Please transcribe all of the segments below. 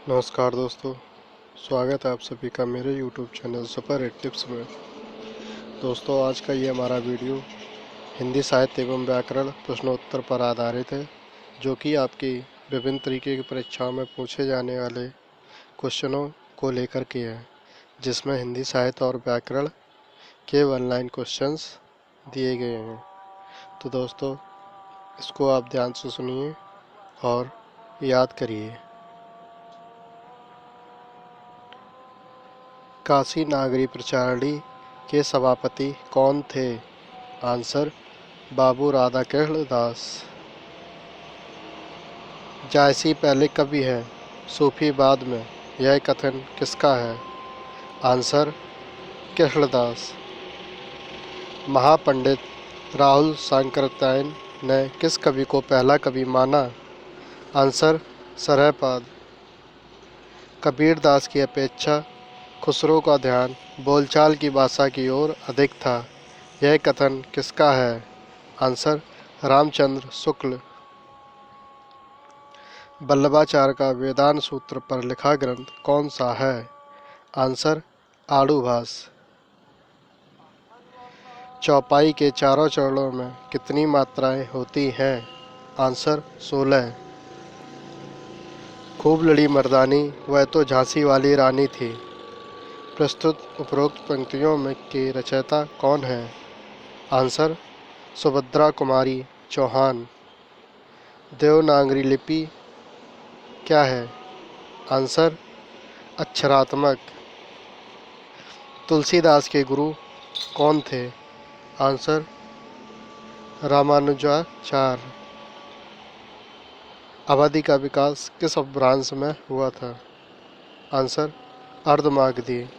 नमस्कार दोस्तों, स्वागत है आप सभी का मेरे YouTube channel super hit tips में। दोस्तों, आज का ये हमारा वीडियो हिंदी साहित्य एवं व्याकरण प्रश्नोत्तर पर आधारित है, जो कि आपकी विभिन्न तरीके की परीक्षाओं में पूछे जाने वाले क्वेश्चनों को लेकर के है, जिसमें हिंदी साहित्य और व्याकरण के ऑनलाइन क्वेश्चंस दिए गए हैं। तो दोस्तों, इसको आप ध्यान से सुनिए और याद करिए। काशी नागरी प्रचारणी के सभापति कौन थे? आंसर: बाबू राधाकृष्ण दास। जायसी पहले कवि है, सूफी बाद में, यह कथन किसका है? आंसर: कृष्णदास। महापंडित राहुल सांकृत्यायन ने किस कवि को पहला कवि माना? आंसर: सरहपाद। कबीरदास की अपेक्षा खुसरो का ध्यान बोलचाल की भाषा की ओर अधिक था, यह कथन किसका है? आंसर: रामचंद्र शुक्ल। वल्लभाचार्य का वेदांत सूत्र पर लिखा ग्रंथ कौन सा है? आंसर: आड़ूभास। चौपाई के चारों चरणों में कितनी मात्राएं होती हैं? आंसर: 16। खूब लड़ी मर्दानी, वह तो झांसी वाली रानी थी। प्रस्तुत उपरोक्त पंक्तियों में के रचयिता कौन है? आंसर: सुभद्रा कुमारी चौहान। देवनागरी लिपि क्या है? आंसर: अक्षरात्मक। तुलसीदास के गुरु कौन थे? आंसर: रामानुजाचार्य। अवधि का विकास किस अपभ्रंश में हुआ था? आंसर: अर्धमागधी।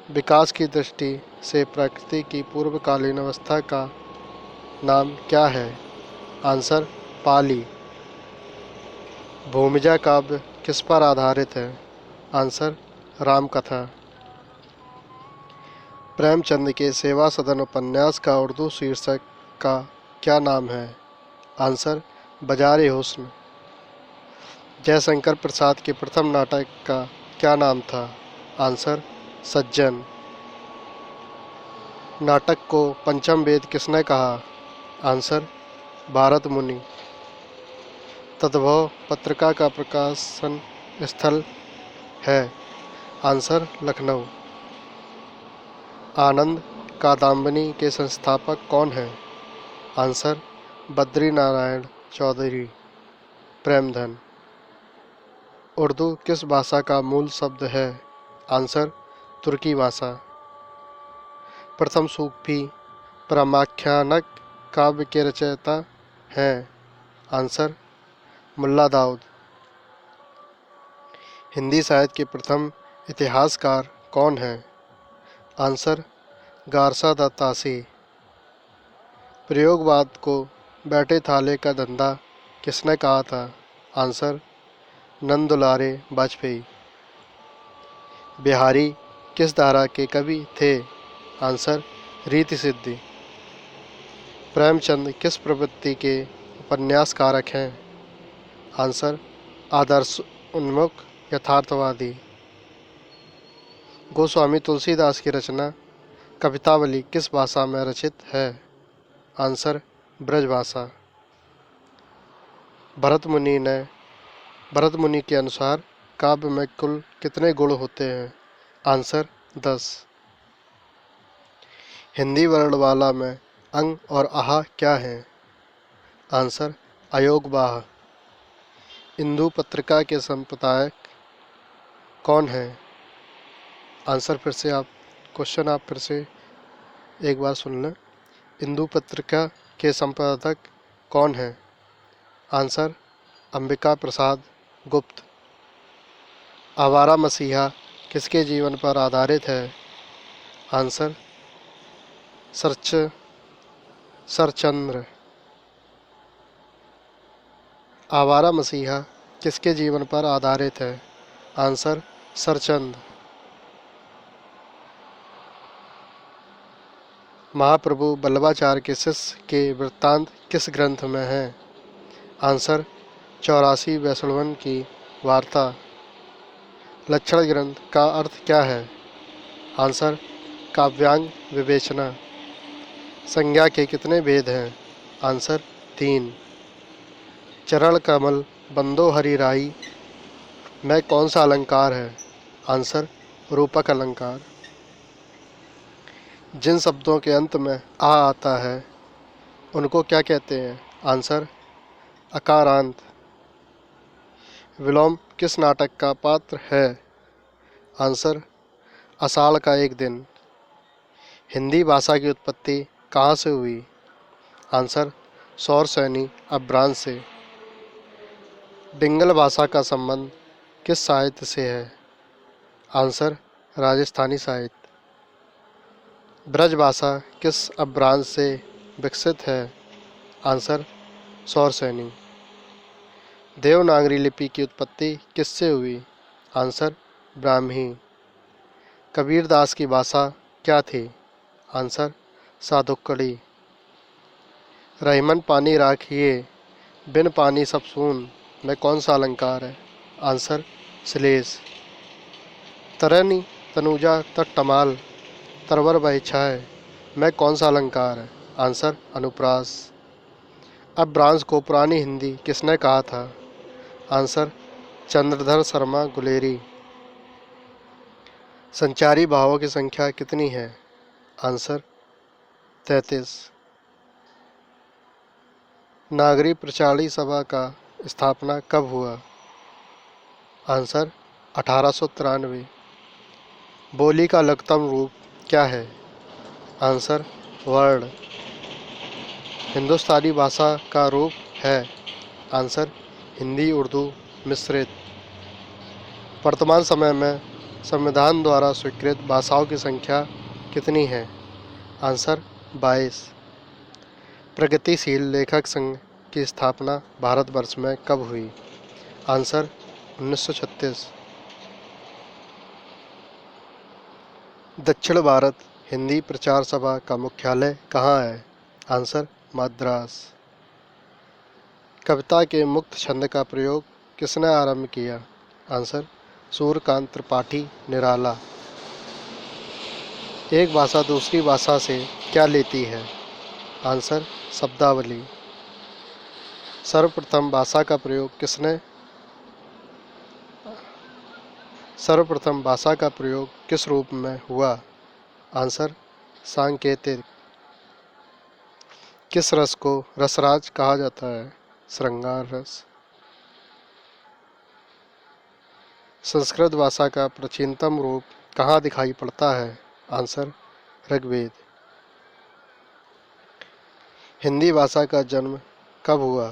विकास की दृष्टि से प्रकृति की पूर्वकालीन अवस्था का नाम क्या है? आंसर: पाली। भूमिजा काव्य किस पर आधारित है? आंसर: रामकथा। प्रेमचंद के सेवा सदन उपन्यास का उर्दू शीर्षक का क्या नाम है? आंसर: बाज़ार-ए हुस्न। जयशंकर प्रसाद के प्रथम नाटक का क्या नाम था? आंसर: सज्जन। नाटक को पंचम वेद किसने कहा? आंसर: भारत मुनि। तद्भव पत्रिका का प्रकाशन स्थल है? आंसर: लखनऊ। आनंद कादंबनी के संस्थापक कौन हैं? आंसर: बद्रीनारायण चौधरी। प्रेमधन। उर्दू किस भाषा का मूल शब्द है? आंसर: तुर्की भाषा। प्रथम सूफी परमाख्यानक काव्य के रचयिता हैं? आंसर: मुल्ला दाऊद। हिंदी साहित्य के प्रथम इतिहासकार कौन हैं? आंसर: गारसा दत्तासी। प्रयोगवाद को बैठे थाले का धंधा किसने कहा था? आंसर: नंदुलारे वाजपेयी। बिहारी किस धारा के कवि थे? आंसर: रीति सिद्धि। प्रेमचंद किस प्रवृत्ति के उपन्यासकारक हैं? आंसर: आदर्श उन्मुख यथार्थवादी। गोस्वामी तुलसीदास की रचना कवितावली किस भाषा में रचित है? आंसर: ब्रजभाषा। भरत मुनि के अनुसार काव्य में कुल कितने गुण होते हैं? आंसर: 10। हिंदी वर्णमाला में अंग और आहा क्या है? आंसर: अयोगवाह। इंदु पत्रिका के संपादक कौन है? आंसर क्वेश्चन आप फिर से एक बार सुन लें। इंदु पत्रिका के संपादक कौन है? आंसर: अंबिका प्रसाद गुप्त। आवारा मसीहा किसके जीवन पर आधारित है? आंसर: शरचंद्र। आवारा मसीहा किसके जीवन पर आधारित है? आंसर: शरचंद। महाप्रभु वल्लभाचार्य के शिष्य के वृत्तांत किस ग्रंथ में हैं? आंसर: 84 वैष्णवन की वार्ता। लक्षण ग्रंथ का अर्थ क्या है? आंसर काव्यांग विवेचना। संज्ञा के कितने भेद हैं? आंसर 3। चरण कमल बंदो हरि राई में कौन सा अलंकार है? आंसर रूपक अलंकार। जिन शब्दों के अंत में आ आता है उनको क्या कहते हैं? आंसर अकारांत। विलोम किस नाटक का पात्र है? आंसर आषाढ़ का एक दिन। हिंदी भाषा की उत्पत्ति कहाँ से हुई? आंसर सौरसैनी अभ्रांश से। डिंगल भाषा का संबंध किस साहित्य से है? आंसर राजस्थानी साहित्य। ब्रज भाषा किस अभ्रांश से विकसित है? आंसर सौरसैनी। देवनागरी लिपि की उत्पत्ति किससे हुई? आंसर ब्राह्मी। कबीरदास की भाषा क्या थी? आंसर साधुक्कड़ी। रहीमन पानी राखिए बिन पानी सब सून में कौन सा अलंकार है? आंसर श्लेष। तरनी तनुजा तटमाल तरवर बह छाए में कौन सा अलंकार है? आंसर अनुप्रास। अभ्रांश को पुरानी हिंदी किसने कहा था? आंसर चंद्रधर शर्मा गुलेरी। संचारी भावों की संख्या कितनी है? आंसर 33। नागरी प्रचारी सभा का स्थापना कब हुआ? आंसर 1893। बोली का लघुतम रूप क्या है? आंसर वर्ण। हिंदुस्तानी भाषा का रूप है? आंसर हिंदी उर्दू मिश्रित। वर्तमान समय में संविधान द्वारा स्वीकृत भाषाओं की संख्या कितनी है? आंसर 22। प्रगतिशील लेखक संघ की स्थापना भारतवर्ष में कब हुई? आंसर 1936। दक्षिण भारत हिंदी प्रचार सभा का मुख्यालय कहाँ है? आंसर मद्रास। कविता के मुक्त छंद का प्रयोग किसने आरंभ किया? आंसर सूर्यकांत त्रिपाठी निराला। एक भाषा दूसरी भाषा से क्या लेती है? आंसर शब्दावली। सर्वप्रथम भाषा का प्रयोग किस रूप में हुआ? आंसर सांकेतिक। किस रस को रसराज कहा जाता है? श्रृंगार रस। संस्कृत भाषा का प्राचीनतम रूप कहाँ दिखाई पड़ता है? आंसर ऋग्वेद। हिंदी भाषा का जन्म कब हुआ?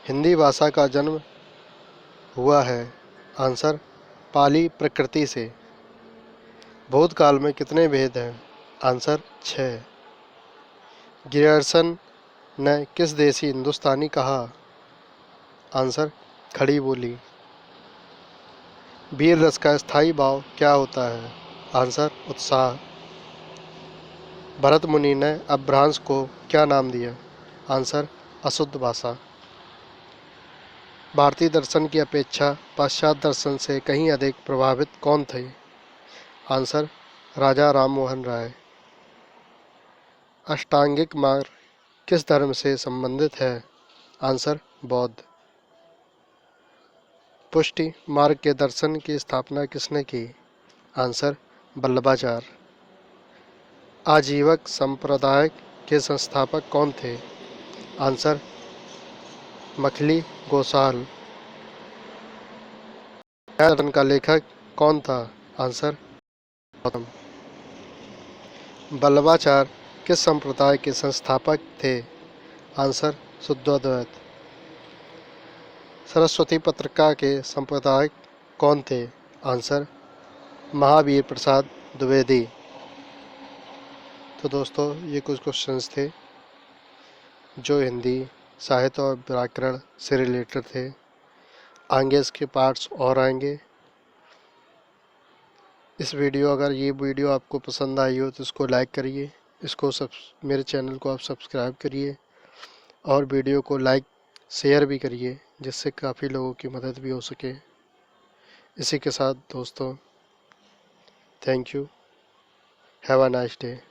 हिंदी भाषा का जन्म हुआ है। आंसर पाली प्रकृति से। भूतकाल में कितने भेद हैं? आंसर 6। ग्रियर्सन ने किस देशी हिंदुस्तानी कहा? आंसर खड़ी बोली। वीर रस का स्थायी भाव क्या होता है? आंसर उत्साह। भरत मुनि ने अभ्रांश को क्या नाम दिया? आंसर अशुद्ध भाषा। भारतीय दर्शन की अपेक्षा पाश्चात्य दर्शन से कहीं अधिक प्रभावित कौन थे? आंसर राजा राम मोहन राय। अष्टांगिक मार्ग किस धर्म से संबंधित है? आंसर बौद्ध। पुष्टि मार्ग के दर्शन की स्थापना किसने की? आंसर वल्लभाचार्य। आजीवक संप्रदाय के संस्थापक कौन थे? आंसर मखली गोसाल। दर्शन का लेखक कौन था? आंसर गौतम। वल्लभाचार्य किस संप्रदाय के संस्थापक थे? आंसर शुद्धोदय। सरस्वती पत्रिका के संपादक कौन थे? आंसर महावीर प्रसाद द्विवेदी। तो दोस्तों ये कुछ क्वेश्चंस थे जो हिंदी साहित्य और व्याकरण से रिलेटेड थे। आगे इसके पार्ट्स और आएंगे। अगर ये वीडियो आपको पसंद आई हो तो इसको लाइक करिए, मेरे चैनल को आप सब्सक्राइब करिए और वीडियो को लाइक शेयर भी करिए जिससे काफ़ी लोगों की मदद भी हो सके। इसी के साथ दोस्तों, thank you, have a nice day.